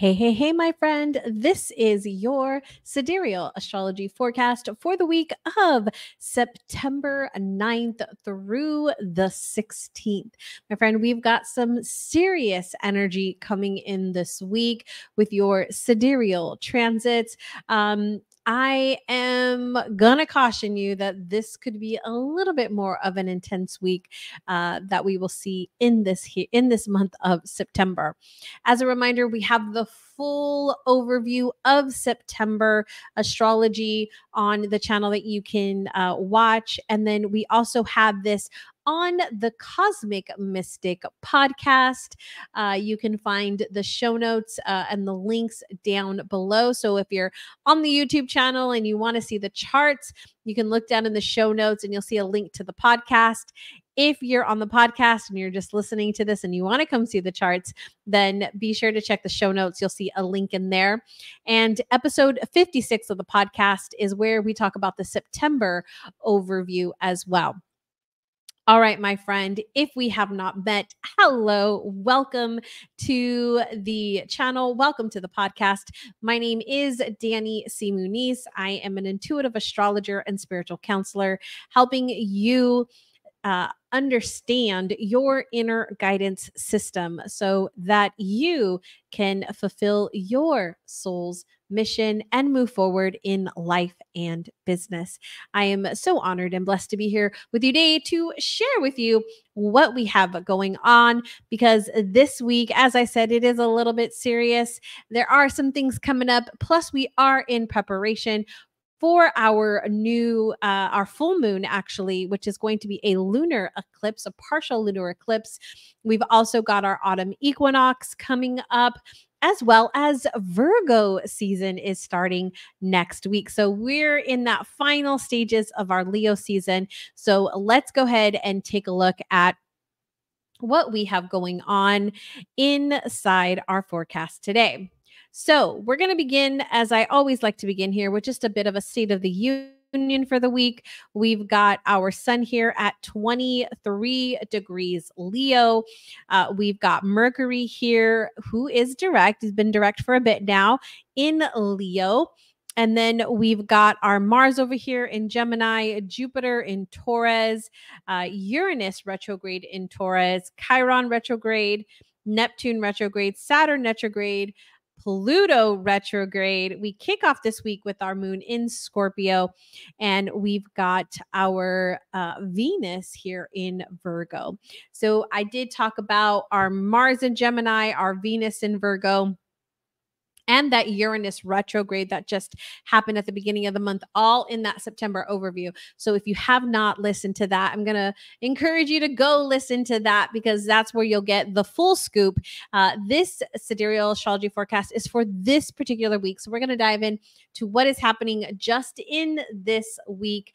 Hey, hey, hey, my friend. This is your Sidereal Astrology forecast for the week of September 9th through the 16th. My friend, we've got some serious energy coming in this week with your sidereal transits. I am gonna caution you that this could be a little bit more of an intense week that we will see in this month of September. As a reminder, we have the full overview of September astrology on the channel that you can watch. And then we also have this on the Cosmic Mystic podcast. You can find the show notes and the links down below. So if you're on the YouTube channel and you want to see the charts, you can look down in the show notes and you'll see a link to the podcast. If you're on the podcast and you're just listening to this and you want to come see the charts, then be sure to check the show notes. You'll see a link in there. And episode 56 of the podcast is where we talk about the September overview as well. All right, my friend, if we have not met, hello, welcome to the channel. Welcome to the podcast. My name is Danie C. Muniz. I am an intuitive astrologer and spiritual counselor, helping you understand your inner guidance system so that you can fulfill your soul's mission and move forward in life and business. I am so honored and blessed to be here with you today to share with you what we have going on, because this week, as I said, it is a little bit serious. There are some things coming up, plus we are in preparation for our our full moon, actually, which is going to be a lunar eclipse, a partial lunar eclipse. We've also got our autumn equinox coming up, as well as Virgo season is starting next week. So we're in that final stages of our Leo season. So let's go ahead and take a look at what we have going on inside our forecast today. So we're going to begin, as I always like to begin here, with just a bit of a state of the union for the week. We've got our sun here at 23 degrees Leo. We've got Mercury here, who is direct. He's been direct for a bit now in Leo. And then we've got our Mars over here in Gemini, Jupiter in Taurus, Uranus retrograde in Taurus, Chiron retrograde, Neptune retrograde, Saturn retrograde, Pluto retrograde. We kick off this week with our moon in Scorpio, and we've got our Venus here in Virgo. So I did talk about our Mars in Gemini, our Venus in Virgo, and that Uranus retrograde that just happened at the beginning of the month, all in that September overview. So if you have not listened to that, I'm going to encourage you to go listen to that, because that's where you'll get the full scoop. This sidereal astrology forecast is for this particular week. So we're going to dive in to what is happening just in this week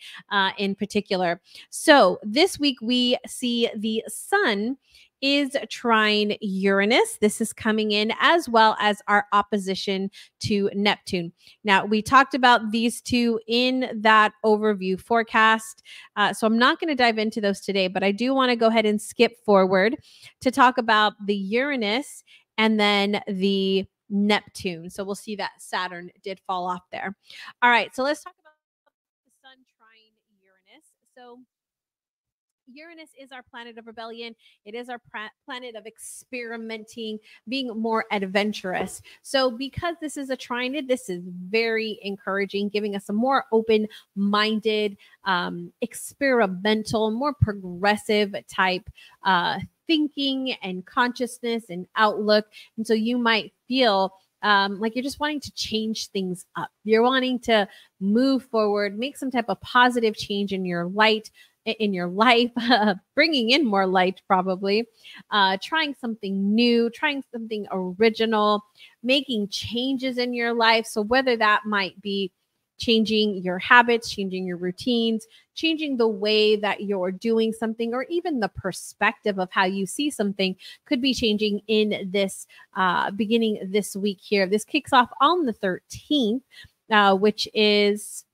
in particular. So this week we see the sun is trine Uranus. This is coming in, as well as our opposition to Neptune. Now, we talked about these two in that overview forecast, so I'm not going to dive into those today, but I do want to go ahead and skip forward to talk about the Uranus and then the Neptune. So we'll see that Saturn did fall off there. All right, so let's talk about the sun trine Uranus. So Uranus is our planet of rebellion. It is our planet of experimenting, being more adventurous. So because this is a trine, this is very encouraging, giving us a more open-minded, experimental, more progressive type thinking and consciousness and outlook. And so you might feel like you're just wanting to change things up. You're wanting to move forward, make some type of positive change in your life, bringing in more light, probably, trying something new, trying something original, making changes in your life. So whether that might be changing your habits, changing your routines, changing the way that you're doing something, or even the perspective of how you see something could be changing in this beginning this week here. This kicks off on the 13th, which is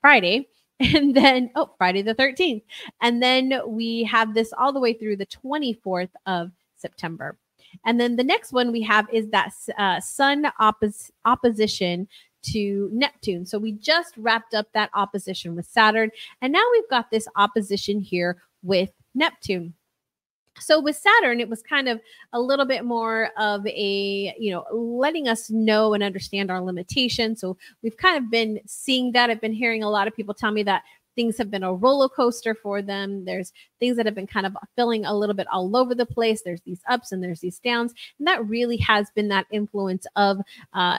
Friday. And then, Friday the 13th. And then we have this all the way through the 24th of September. And then the next one we have is that Sun opposition to Neptune. So we just wrapped up that opposition with Saturn, and now we've got this opposition here with Neptune. So with Saturn, it was kind of a little bit more of a, letting us know and understand our limitations. So we've kind of been seeing that. I've been hearing a lot of people tell me that things have been a roller coaster for them. There's things that have been kind of feeling a little bit all over the place. There's these ups and there's these downs. And that really has been that influence of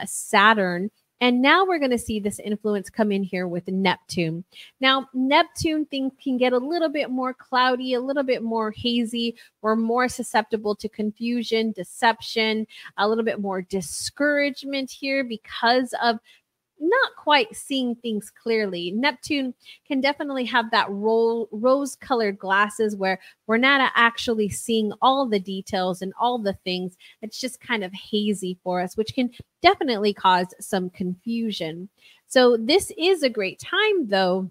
Saturn. And now we're going to see this influence come in here with Neptune. Now, Neptune, things can get a little bit more cloudy, a little bit more hazy. We're more susceptible to confusion, deception, a little bit more discouragement here because of not quite seeing things clearly. Neptune can definitely have that rose-colored glasses where we're not actually seeing all the details and all the things. It's just kind of hazy for us, which can definitely cause some confusion. So this is a great time, though,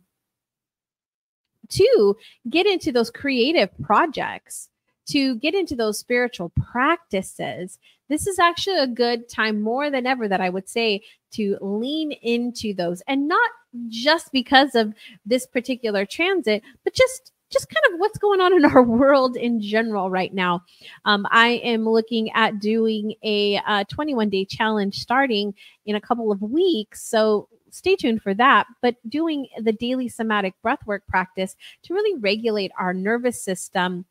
to get into those creative projects, to get into those spiritual practices. This is actually a good time more than ever that I would say to lean into those, and not just because of this particular transit, but just kind of what's going on in our world in general right now. I am looking at doing a 21-day challenge starting in a couple of weeks. So stay tuned for that, but doing the daily somatic breathwork practice to really regulate our nervous system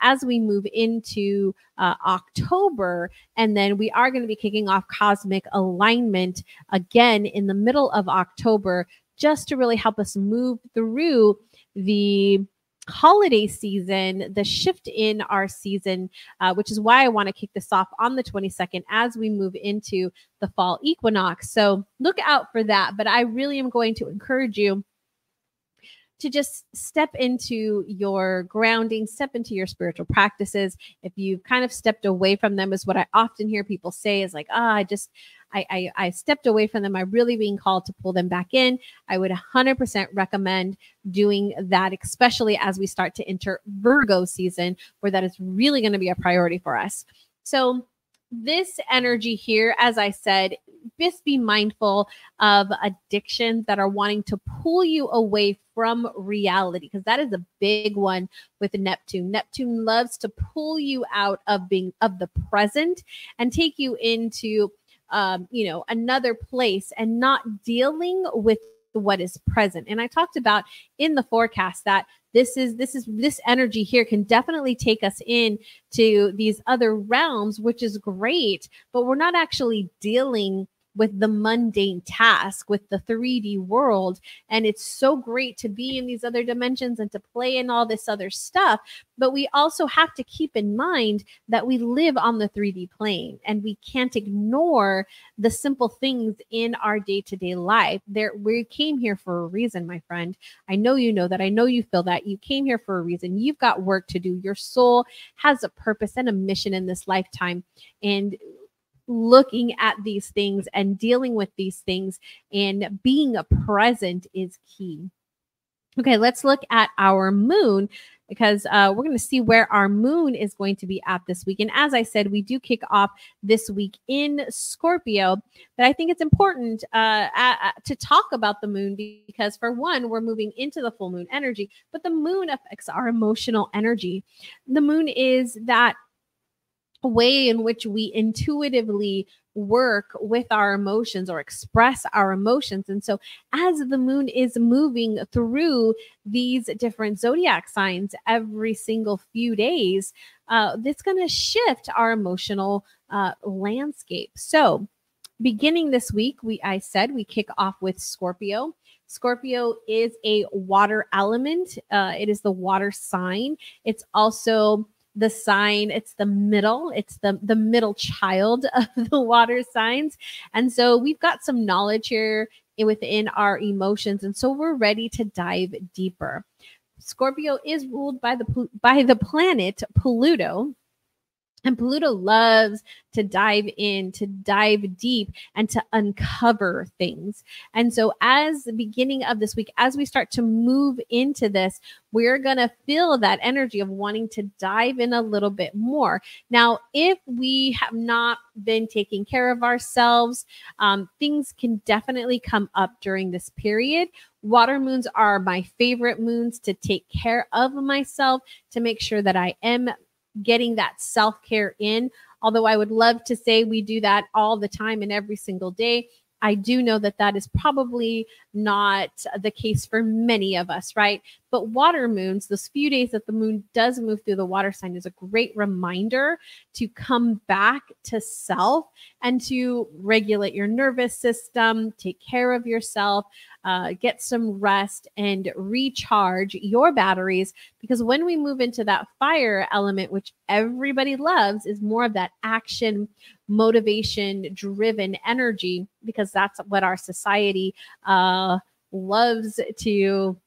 as we move into October. And then we are going to be kicking off cosmic alignment again in the middle of October, just to really help us move through the holiday season, the shift in our season, which is why I want to kick this off on the 22nd as we move into the fall equinox. So look out for that. But I really am going to encourage you to just step into your grounding, step into your spiritual practices. If you've kind of stepped away from them, is what I often hear people say, is like, I stepped away from them. I'm really being called to pull them back in. I would 100% recommend doing that, especially as we start to enter Virgo season, where that is really going to be a priority for us. So this energy here, as I said, just be mindful of addictions that are wanting to pull you away from reality, because that is a big one with Neptune. Neptune loves to pull you out of the present and take you into another place and not dealing with what is present. And I talked about in the forecast that this energy here can definitely take us in to these other realms, which is great, but we're not actually dealing with the mundane task, with the 3D world. And it's so great to be in these other dimensions and to play in all this other stuff. But we also have to keep in mind that we live on the 3D plane, and we can't ignore the simple things in our day-to-day life. We came here for a reason, my friend. I know you know that. I know you feel that. You came here for a reason. You've got work to do. Your soul has a purpose and a mission in this lifetime. And looking at these things and dealing with these things and being present is key. Okay, let's look at our moon, because we're going to see where our moon is going to be at this week. And as I said, we do kick off this week in Scorpio, but I think it's important to talk about the moon, because for one, we're moving into the full moon energy, but the moon affects our emotional energy. The moon is that way in which we intuitively work with our emotions or express our emotions. And so as the moon is moving through these different zodiac signs every single few days, that's going to shift our emotional landscape. So beginning this week, we kick off with Scorpio. Scorpio is a water element. It is the water sign. It's also the sign, it's the middle child of the water signs. And so we've got some knowledge here within our emotions. And so we're ready to dive deeper. Scorpio is ruled by the planet Pluto. And Pluto loves to dive in, to dive deep, and to uncover things. And so, as the beginning of this week, as we start to move into this, we're going to feel that energy of wanting to dive in a little bit more. Now, if we have not been taking care of ourselves, things can definitely come up during this period. Water moons are my favorite moons to take care of myself, to make sure that I am getting that self-care in. Although I would love to say we do that all the time and every single day, I do know that that is probably not the case for many of us, right? But water moons, those few days that the moon does move through the water sign, is a great reminder to come back to self and to regulate your nervous system, take care of yourself, get some rest, and recharge your batteries. Because when we move into that fire element, which everybody loves, is more of that action, motivation driven energy, because that's what our society loves to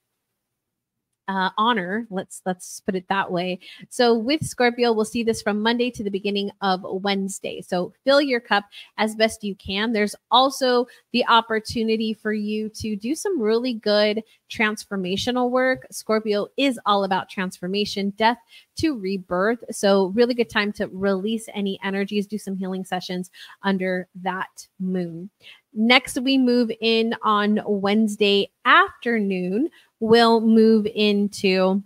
honor. Let's put it that way. So with Scorpio, we'll see this from Monday to the beginning of Wednesday. So fill your cup as best you can. There's also the opportunity for you to do some really good transformational work. Scorpio is all about transformation, death to rebirth. So really good time to release any energies, do some healing sessions under that moon. Next, we move in on Wednesday afternoon. We'll move into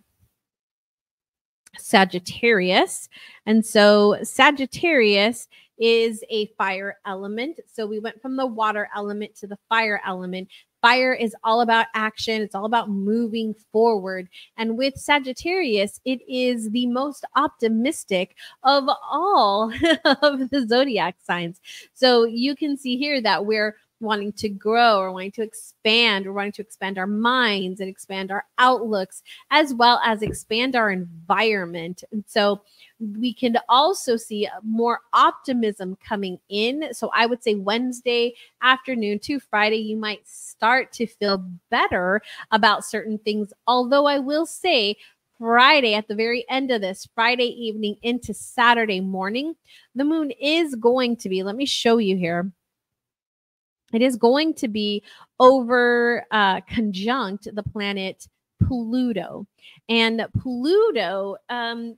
Sagittarius. And so Sagittarius is a fire element. So we went from the water element to the fire element. Fire is all about action. It's all about moving forward. And with Sagittarius, it is the most optimistic of all of the zodiac signs. So you can see here that we're wanting to grow, or wanting to expand, or wanting to expand our minds and expand our outlooks, as well as expand our environment. And so we can also see more optimism coming in. So I would say Wednesday afternoon to Friday, you might start to feel better about certain things. Although I will say Friday, at the very end of this, Friday evening into Saturday morning, the moon is going to be, let me show you here. It is going to be over conjunct the planet Pluto. And Pluto,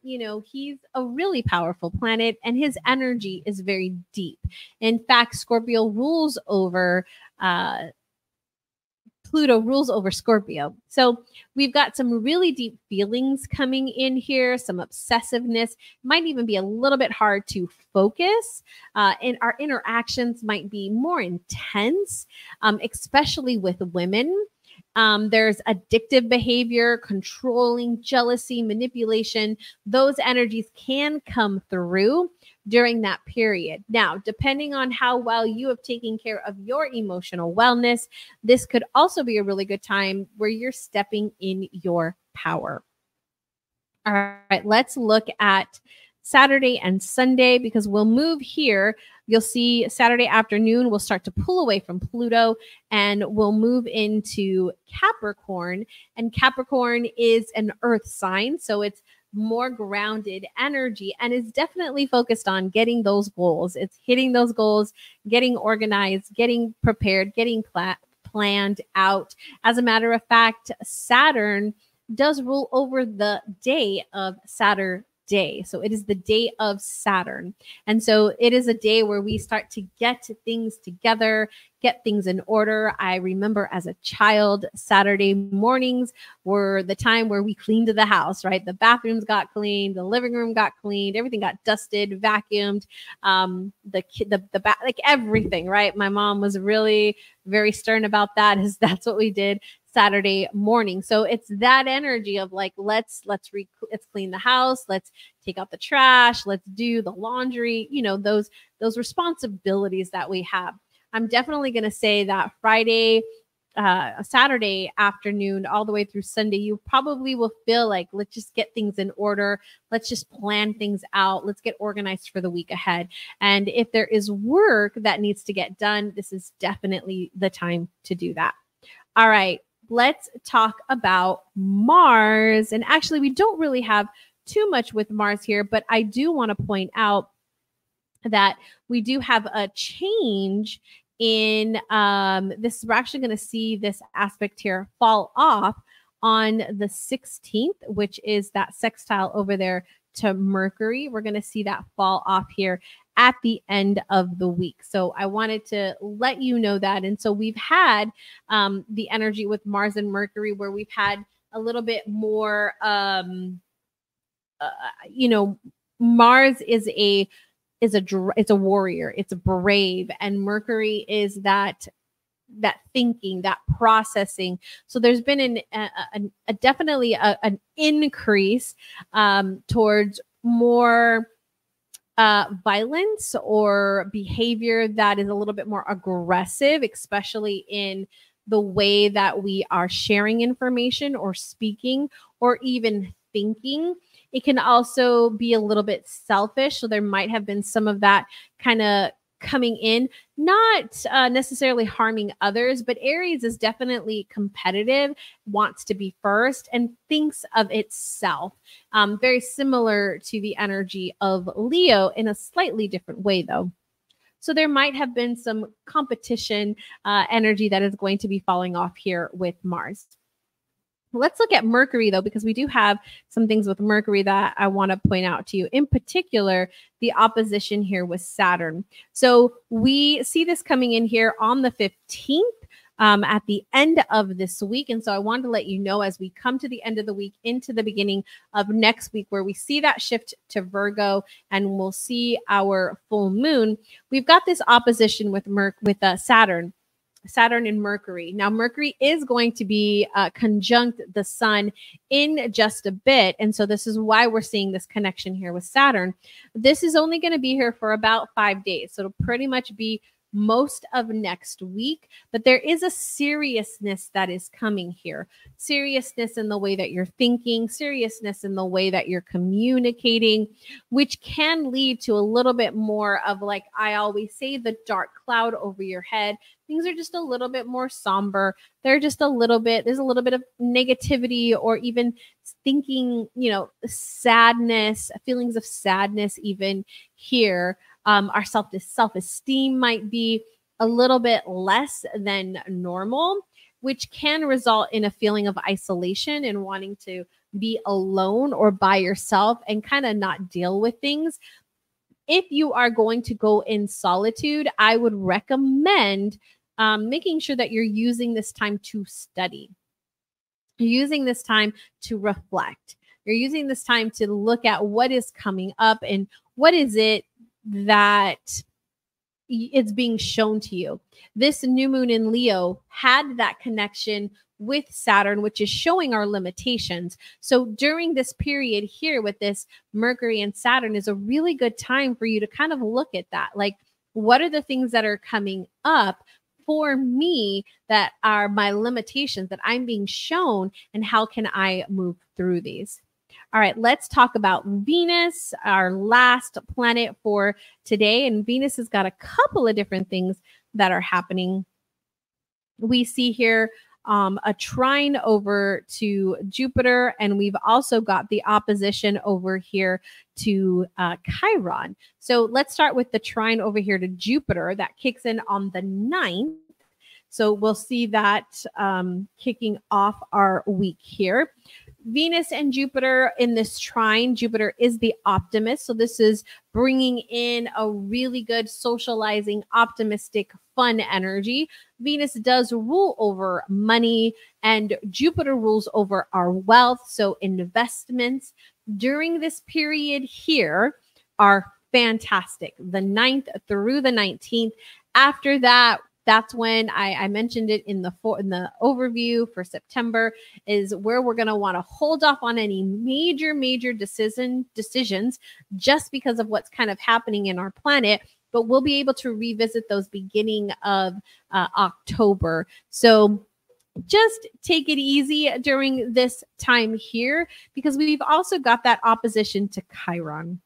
he's a really powerful planet, and his energy is very deep. In fact, Pluto rules over Scorpio. So we've got some really deep feelings coming in here, some obsessiveness, might even be a little bit hard to focus. And our interactions might be more intense, especially with women. There's addictive behavior, controlling, jealousy, manipulation. Those energies can come through during that period. Now, depending on how well you have taken care of your emotional wellness, this could also be a really good time where you're stepping in your power. All right, let's look at Saturday and Sunday, because we'll move here. You'll see Saturday afternoon, we'll start to pull away from Pluto and we'll move into Capricorn. And Capricorn is an earth sign, so it's more grounded energy and is definitely focused on getting those goals. It's hitting those goals, getting organized, getting prepared, getting planned out. As a matter of fact, Saturn does rule over the day of Saturday. So it is the day of Saturn. And so it is a day where we start to get things together, get things in order. I remember as a child, Saturday mornings were the time where we cleaned the house, right? The bathrooms got cleaned, the living room got cleaned, everything got dusted, vacuumed, like everything, right? My mom was really very stern about that. That's what we did Saturday morning. So it's that energy of like, let's clean the house, let's take out the trash, let's do the laundry, those responsibilities that we have. I'm definitely going to say that Saturday afternoon, all the way through Sunday, you probably will feel like, let's just get things in order. Let's just plan things out. Let's get organized for the week ahead. And if there is work that needs to get done, this is definitely the time to do that. All right. Let's talk about Mars. And actually, we don't really have too much with Mars here, but I do want to point out that we do have a change in this. We're actually going to see this aspect here fall off on the 16th, which is that sextile over there to Mercury. We're going to see that fall off here at the end of the week. So I wanted to let you know that. And so we've had the energy with Mars and Mercury where we've had a little bit more, Mars is a warrior, it's a brave, and Mercury is that thinking, that processing. So there's been definitely an increase towards more violence or behavior that is a little bit more aggressive, especially in the way that we are sharing information or speaking or even thinking. It can also be a little bit selfish. So there might have been some of that kind of coming in, not necessarily harming others, but Aries is definitely competitive, wants to be first, and thinks of itself. Very similar to the energy of Leo in a slightly different way, though. So there might have been some competition energy that is going to be falling off here with Mars. Let's look at Mercury, though, because we do have some things with Mercury that I want to point out to you. In particular, the opposition here with Saturn. So we see this coming in here on the 15th at the end of this week. And so I wanted to let you know as we come to the end of the week into the beginning of next week, where we see that shift to Virgo and we'll see our full moon, we've got this opposition with Saturn and Mercury. Now, Mercury is going to be conjunct the sun in just a bit. And so this is why we're seeing this connection here with Saturn. This is only going to be here for about 5 days. So it'll pretty much be most of next week, but there is a seriousness that is coming here. Seriousness in the way that you're thinking, seriousness in the way that you're communicating, which can lead to a little bit more of, like I always say, the dark cloud over your head. Things are just a little bit more somber. There's a little bit of negativity, or even thinking, sadness, feelings of sadness even here. Our self-esteem might be a little bit less than normal, which can result in a feeling of isolation and wanting to be alone or by yourself and kind of not deal with things. If you are going to go in solitude, I would recommend making sure that you're using this time to study. You're using this time to reflect. You're using this time to look at what is coming up and what is it that it's being shown to you. This new moon in Leo had that connection with Saturn, which is showing our limitations. So during this period here with this Mercury and Saturn is a really good time for you to kind of look at that. Like, what are the things that are coming up for me that are my limitations that I'm being shown, and how can I move through these? All right, let's talk about Venus, our last planet for today. And Venus has got a couple of different things that are happening. We see here a trine over to Jupiter, and we've also got the opposition over here to Chiron. So let's start with the trine over here to Jupiter that kicks in on the 9th. So we'll see that kicking off our week here. Venus and Jupiter in this trine. Jupiter is the optimist. So this is bringing in a really good socializing, optimistic, fun energy. Venus does rule over money, and Jupiter rules over our wealth. So investments during this period here are fantastic. The 9th through the 19th. After that, that's when I mentioned it in the overview for September, is where we're going to want to hold off on any major decisions just because of what's kind of happening in our planet. But we'll be able to revisit those beginning of October. So just take it easy during this time here, because we've also got that opposition to Chiron.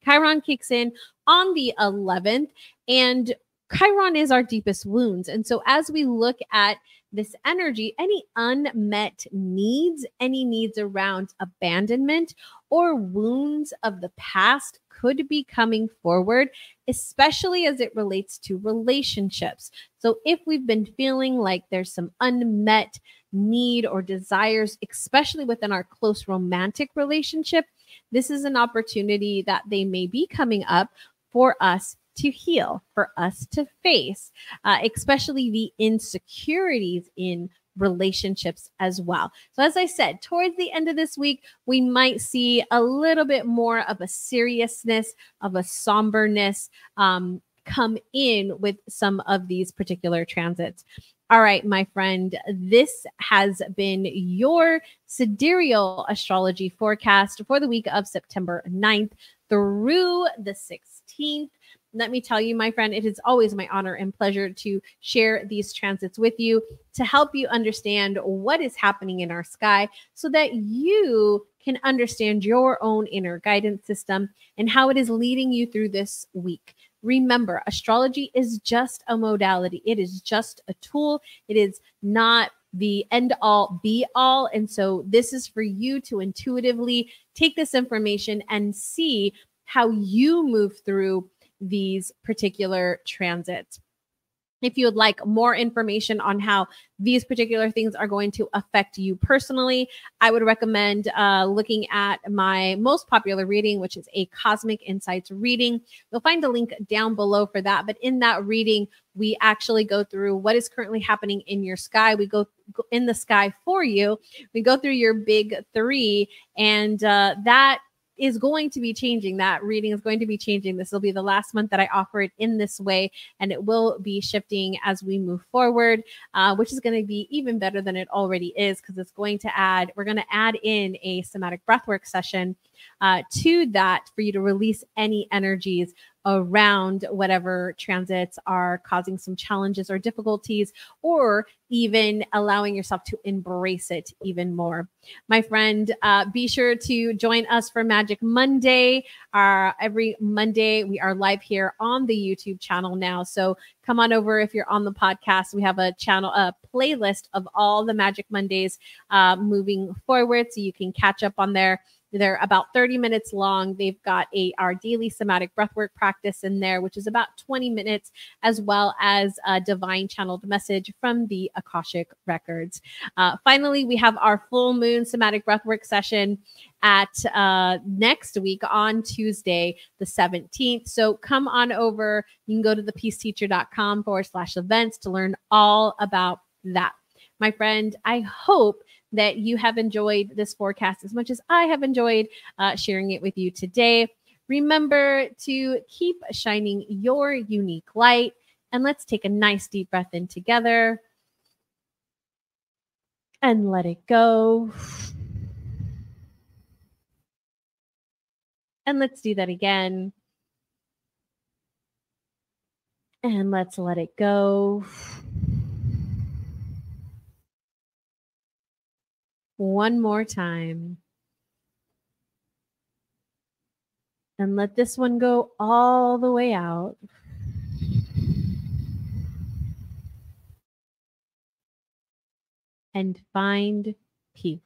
Chiron kicks in on the 11th, and Chiron is our deepest wounds. And so as we look at this energy, any unmet needs, any needs around abandonment or wounds of the past could be coming forward, especially as it relates to relationships. So if we've been feeling like there's some unmet need or desires, especially within our close romantic relationship, this is an opportunity that they may be coming up for us to heal, for us to face, especially the insecurities in relationships as well. So as I said, towards the end of this week, we might see a little bit more of a seriousness, of a somberness come in with some of these particular transits. All right, my friend, this has been your Sidereal Astrology forecast for the week of September 9th through the 16th. Let me tell you, my friend, it is always my honor and pleasure to share these transits with you to help you understand what is happening in our sky so that you can understand your own inner guidance system and how it is leading you through this week. Remember, astrology is just a modality. It is just a tool. It is not the end all be all. And so this is for you to intuitively take this information and see how you move through these particular transits. If you would like more information on how these particular things are going to affect you personally, I would recommend looking at my most popular reading, which is a Cosmic Insights reading. You'll find a link down below for that. But in that reading, we actually go through what is currently happening in your sky. We go in the sky for you. We go through your big three, and that is going to be changing. That reading is going to be changing. This will be the last month that I offer it in this way, and it will be shifting as we move forward, which is going to be even better than it already is, because it's going to add, we're going to add in a somatic breathwork session to that for you to release any energies around whatever transits are causing some challenges or difficulties, or even allowing yourself to embrace it even more. My friend, be sure to join us for Magic Monday. Every Monday, we are live here on the YouTube channel now. So come on over if you're on the podcast. We have a channel, a playlist of all the Magic Mondays moving forward, so you can catch up on there. They're about 30 minutes long. They've got our daily somatic breathwork practice in there, which is about 20 minutes, as well as a divine channeled message from the Akashic records. Finally, we have our full moon somatic breathwork session at next week on Tuesday, the 17th. So come on over. You can go to thepeaceteacher.com/events to learn all about that. My friend, I hope that you have enjoyed this forecast as much as I have enjoyed sharing it with you today. Remember to keep shining your unique light, and let's take a nice deep breath in together and let it go. And let's do that again. And let's let it go. One more time. And let this one go all the way out. And find peace.